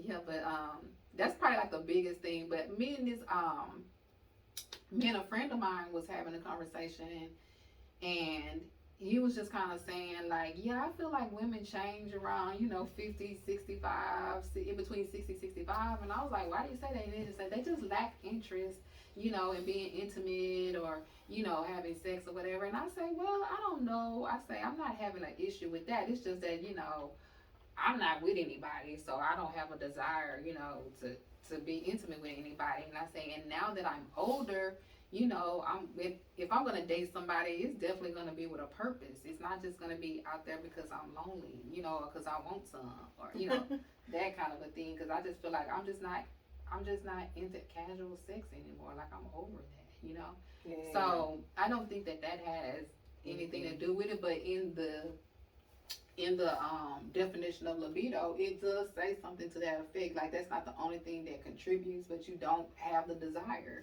Yeah, but that's probably like the biggest thing. But me and a friend of mine was having a conversation, and he was just kind of saying like, yeah, I feel like women change around, 50, 65, in between 60, 65. And I was like, why do you say that? And they just said they just lack interest, in being intimate or, having sex or whatever. And I say, well, I don't know. I say, I'm not having an issue with that. It's just that, I'm not with anybody, so I don't have a desire, to be intimate with anybody. And I say, and now that I'm older, if I'm gonna date somebody, it's definitely gonna be with a purpose. It's not just gonna be out there because I'm lonely, or because I want some, or that kind of a thing. Because I just feel like I'm just not into casual sex anymore. Like I'm over that. Yeah. So I don't think that has anything to do with it, but in the definition of libido, it does say something to that effect. Like that's not the only thing that contributes, but you don't have the desire.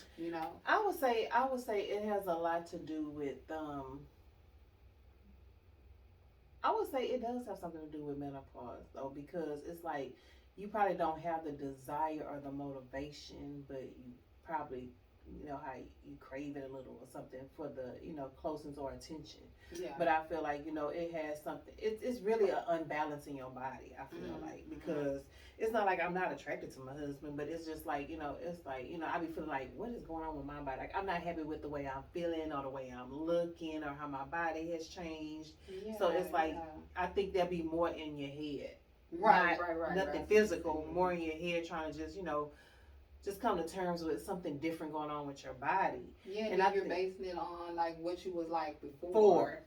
I would say it has a lot to do with I would say it does have something to do with menopause though, because it's like you probably don't have the desire or the motivation, but you probably how you crave it a little or something for the closeness or attention. Yeah. But I feel like it has something. It's really an unbalance in your body. I feel like because it's not like I'm not attracted to my husband, but it's just like it's like I be feeling like what is going on with my body? Like I'm not happy with the way I'm feeling or the way I'm looking or how my body has changed. Yeah, So it's like yeah. I think there'll be more in your head. Right, Not right. nothing physical, more in your head trying to just come to terms with something different going on with your body. Yeah, and you're basing it on like what you was like before. For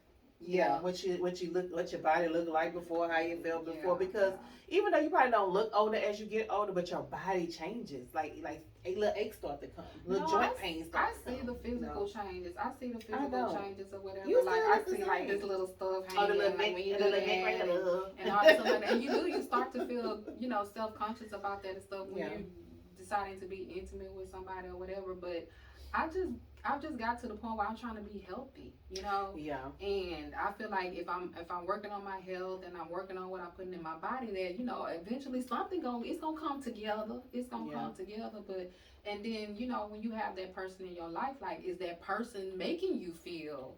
what you look, what your body looked like before, how you felt before. Because even though you probably don't look older as you get older, but your body changes. Like a little aches start to come, little joint pains start to come. I see the physical changes. I see the physical changes or whatever. You like I see like this little stuff hanging, like when you do that, and all this stuff, and you start to feel self conscious about that and stuff when you're deciding to be intimate with somebody or whatever. But I've just got to the point where I'm trying to be healthy, Yeah. And I feel like if I'm working on my health and I'm working on what I'm putting in my body, that eventually it's gonna come together. It's gonna come together. But and then when you have that person in your life, like is that person making you feel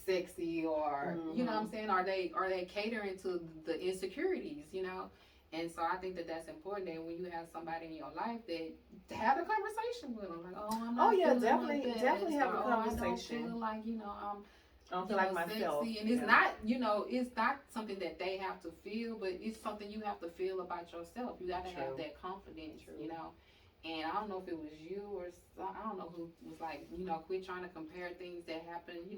sexy or you know what I'm saying? Are they catering to the insecurities? And so I think that's important. That when you have somebody in your life, that to have a conversation with them, like, I'm not definitely, like that. definitely have a conversation. I don't feel like I don't feel like myself. Sexy. And it's not it's not something that they have to feel, but it's something you have to feel about yourself. You got to have that confidence, And I don't know if it was you or I don't know who was like, quit trying to compare things that happened, in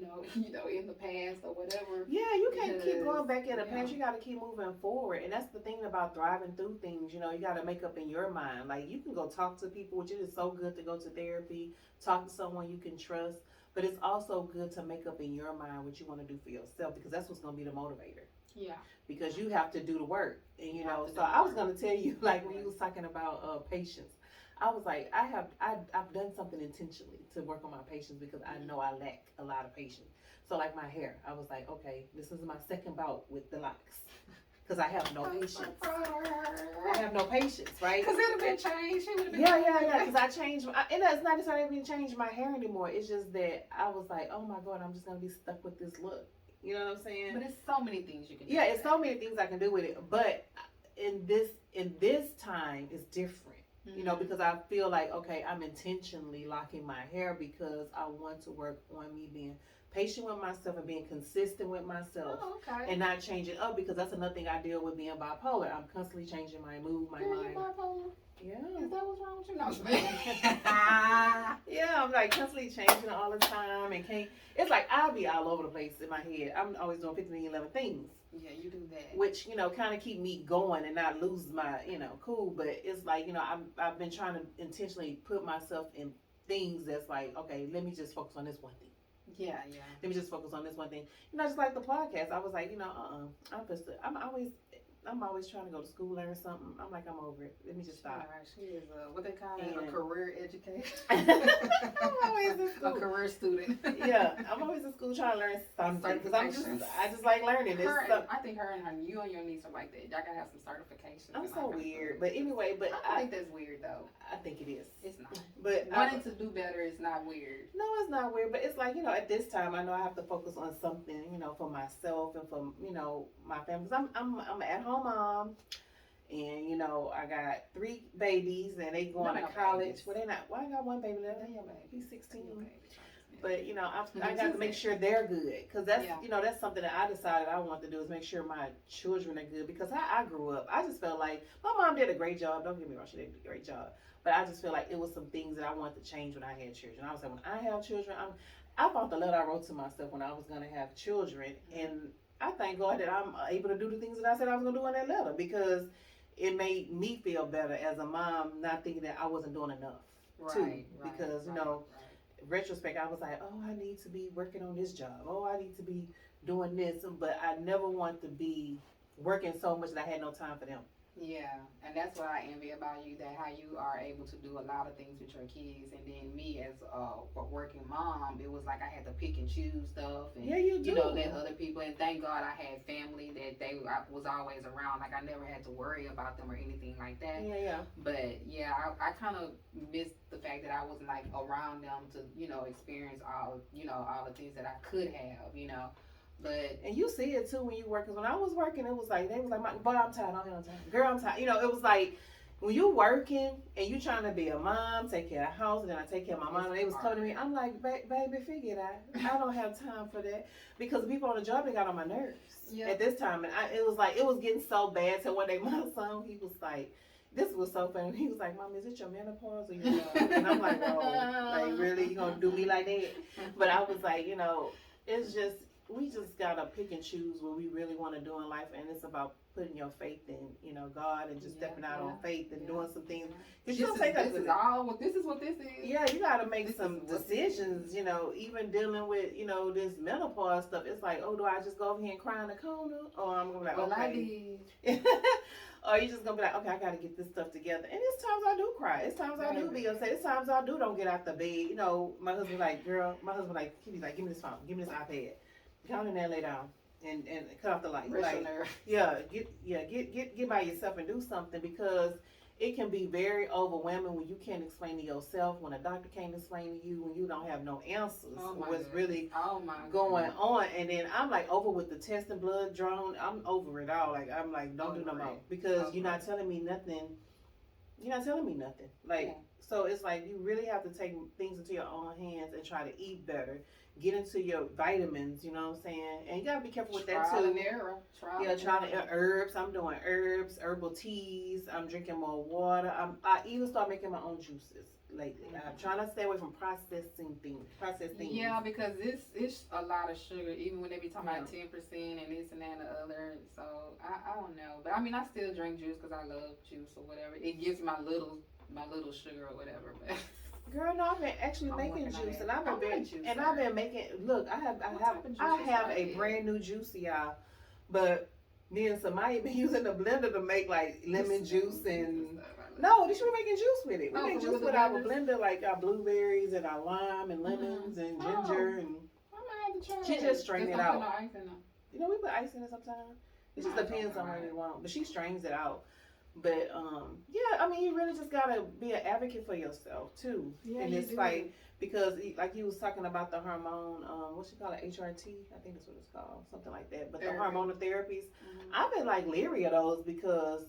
the past or whatever. Yeah, you can't keep going back in the past. You got to keep moving forward, and that's the thing about thriving through things. You got to make up in your mind. Like you can go talk to people, which it is so good to go to therapy, talk to someone you can trust. But it's also good to make up in your mind what you want to do for yourself, because that's what's going to be the motivator. Yeah. Because you have to do the work, and So I was going to tell you, like when you was talking about patience. I was like, I've done something intentionally to work on my patience because I know I lack a lot of patience. So like my hair, I was like, okay, this is my second bout with the locks because I have no patience. I have no patience, right? Because it would have been changed. Yeah. Because I changed, and it's not necessarily even changed my hair anymore. It's just that I was like, oh my God, I'm just gonna be stuck with this look. You know what I'm saying? But it's so many things you can do. Yeah, it's so many things I can do with it. But in this time, it's different. Because I feel like, okay, I'm intentionally locking my hair because I want to work on me being patient with myself and being consistent with myself. Oh, okay. And not changing up, because that's another thing I deal with being bipolar. I'm constantly changing my mood, my mind. Bipolar? Yeah. Is that what's wrong with you? Yeah, I'm like constantly changing all the time and it's like I'll be all over the place in my head. I'm always doing 50 million 11 things. Yeah, you do that. Which, kind of keep me going and not lose my, cool. But it's like, I've been trying to intentionally put myself in things that's like, okay, let me just focus on this one thing. Yeah. Let me just focus on this one thing. Just like the podcast. I was like, I'm always, I'm always trying to go to school, learn something. I'm like, I'm over it. Let me just stop. Right. She is what they call it, And- a career educator. I'm always in A school. career student. Yeah, I'm always in school trying to learn something because Certifications. I just like learning. It's I think you and your niece are like that. Y'all gotta have some certifications. I'm and so all kinds of weird, stuff. but anyway, but I think that's weird though. I think it is. It's not. But Wanting to do better is not weird. no, it's not weird. But it's like, you know, at this time, I know I have to focus on something, you know, for myself and for, you know, my family. Cause I'm an at home mom, and you know, I got 3 babies, and they going to college. Babies. Well, they not. Well, I got 1 baby left. They're your baby. He's 16. They're your baby. But you know, I got to make sure they're good, because that's you know, that's something that I decided I want to do, is make sure my children are good. Because I grew up, I just felt like my mom did a great job. Don't get me wrong, she did a great job. But I just feel like it was some things that I wanted to change when I had children. I was like, when I have children, I thought the letter I wrote to myself when I was gonna have children, and I thank God that I'm able to do the things that I said I was gonna do in that letter, because it made me feel better as a mom, not thinking that I wasn't doing enough. Right. Because you know. Retrospect, I was like, oh, I need to be working on this job. Oh, I need to be doing this. But I never want to be working so much that I had no time for them. Yeah, and that's what I envy about you, that how you are able to do a lot of things with your kids. And then me as a working mom, it was like I had to pick and choose stuff. And, yeah, you do. You know, let other people, and thank God I had family that I was always around. Like I never had to worry about them or anything like that. Yeah. But yeah, I kind of missed the fact that I wasn't like around them to, you know, experience all the things that I could have, you know. But and you see it too when you work. Cause when I was working, it was like they was like, "Boy, I'm tired. I don't have no time. Girl, I'm tired." You know, it was like when you working and you trying to be a mom, take care of the house, and then I take care of my mom. And they was coming to me. I'm like, "Baby, figure it out. I don't have time for that," because the people on the job, they got on my nerves at this time. And it was like it was getting so bad. So one day my son, he was like. This was so funny. He was like, "Mom, is it your menopause or your job?" And I'm like, "Oh, like really? You gonna do me like that?" But I was like, you know, it's just. We just gotta pick and choose what we really want to do in life, and it's about putting your faith in, you know, God, and just stepping out on faith and doing some things. This is what this is. Yeah, you gotta make some decisions, you know, even dealing with, you know, this menopause stuff. It's like, oh, do I just go over here and cry in the corner, or I'm gonna be like, well, okay. I did. Or you just gonna be like, okay, I gotta get this stuff together. And it's times I do cry. It's times I do be upset. It's times I don't get out the bed. You know, my husband like, he be like, give me this phone, give me this iPad. Come in there, lay down, and cut off the light. Like, get by yourself and do something, because it can be very overwhelming when you can't explain to yourself, when a doctor can't explain to you, when you don't have no answers for what's really going on. And then I'm like over with the test and blood drawn. I'm over it all. Like I'm like, don't do no more, because you're not telling me nothing. You're not telling me nothing. Like so, it's like you really have to take things into your own hands and try to eat better. Get into your vitamins, you know what I'm saying? And you gotta be careful with that too. Trial and error. Trying herbs. I'm doing herbs, herbal teas. I'm drinking more water. I even start making my own juices lately. I'm trying to stay away from processed things. Yeah, because it's a lot of sugar, even when they be talking about 10% and this and that and the other. So I don't know, but I mean I still drink juice because I love juice or whatever. It gives my little sugar or whatever, but. Girl, no, I've been actually making juice, and I've been making. Look, I have a brand new juice, y'all. But me and Samaya been using the blender to make like lemon juice and. No, we should be making juice with it. We make juice with our blender, like our blueberries and our lime and lemons and ginger and. She just strained it out. You know, we put ice in it sometimes. It just depends on what we want, but she strains it out. But yeah, I mean, you really just gotta be an advocate for yourself too in this fight, because like you was talking about the hormone, what you call it, HRT, I think that's what it's called, something like that. But the hormonal therapies, I've been like leery of those, because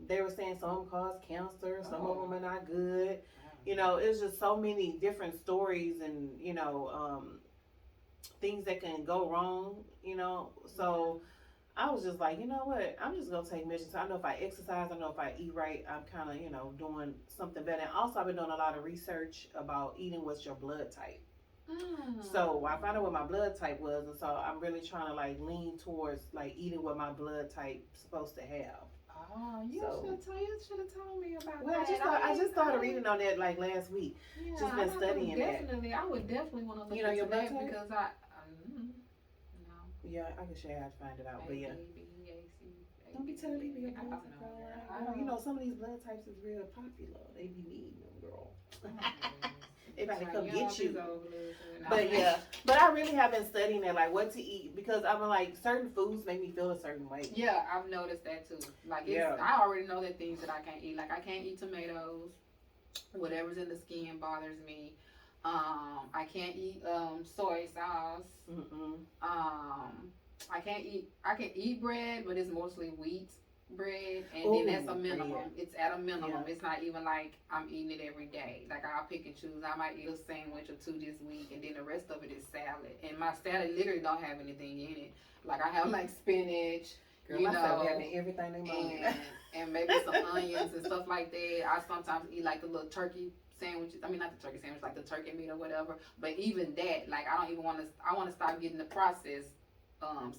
they were saying some of them cause cancer, some of them are not good. You know, it's just so many different stories, and you know, things that can go wrong. You know, so. I was just like, you know what? I'm just gonna take measures. I know if I exercise, I know if I eat right, I'm kind of, you know, doing something better. And also, I've been doing a lot of research about eating what's your blood type. So I found out what my blood type was, and so I'm really trying to like lean towards like eating what my blood type supposed to have. Oh, you should have told me about that. Well, I just started reading on that like last week. Yeah, just been studying that. I would definitely want to look into your blood that type? because Yeah, I can show you how to find it out, but yeah. Don't be telling people your I blood don't type know. online, I girl. don't You know, some of these blood types is real popular. They be needing them, girl. They about to Like, come you get don't you. want these old bloods, and But yeah, but I really have been studying that, like what to eat, because I'm like, certain foods make me feel a certain way. Yeah, I've noticed that too. Like, Yeah. I already know that things that I can't eat. Like, I can't eat tomatoes. Whatever's in the skin bothers me. I can't eat soy sauce. Mm-mm. I can't eat. I can eat bread, but it's mostly wheat bread, and Ooh, then that's a minimum. bread. It's at a minimum. Yeah. It's not even like I'm eating it every day. Like, I'll pick and choose. I might eat a sandwich or two this week, and then the rest of it is salad. And my salad literally don't have anything in it. Like, I have like spinach, Girl, you my family know, having everything they want. and maybe some onions and stuff like that. I sometimes eat like the little turkey sandwiches. I mean, not the turkey sandwich, like the turkey meat or whatever. But even that, like, I don't even want to. I want to stop getting the processed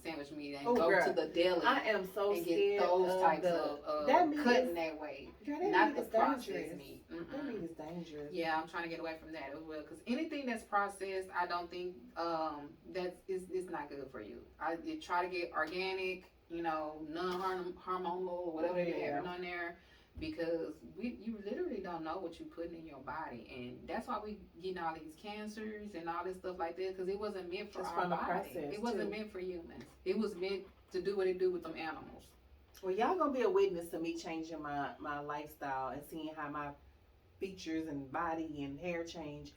sandwich meat and go girl, to the deli I am so and scared get those of types the, of that meat cutting is, that way, girl, that not meat the is processed dangerous. meat. That meat is dangerous. Yeah, I'm trying to get away from that as well, because anything that's processed, I don't think that is not good for you. I try to get organic, you know, non-hormonal, whatever they Yeah. have on there, because you literally don't know what you're putting in your body, and that's why we getting all these cancers and all this stuff like that, because it wasn't meant for It's our from the body. process, It wasn't too. meant for humans. It was meant to do what it do with them animals. Well, y'all gonna be a witness to me changing my lifestyle and seeing how my features and body and hair change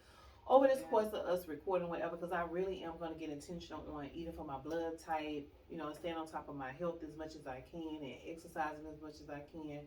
over this Yeah. course of us recording whatever, because I really am going to get intentional on eating for my blood type, you know, staying on top of my health as much as I can and exercising as much as I can,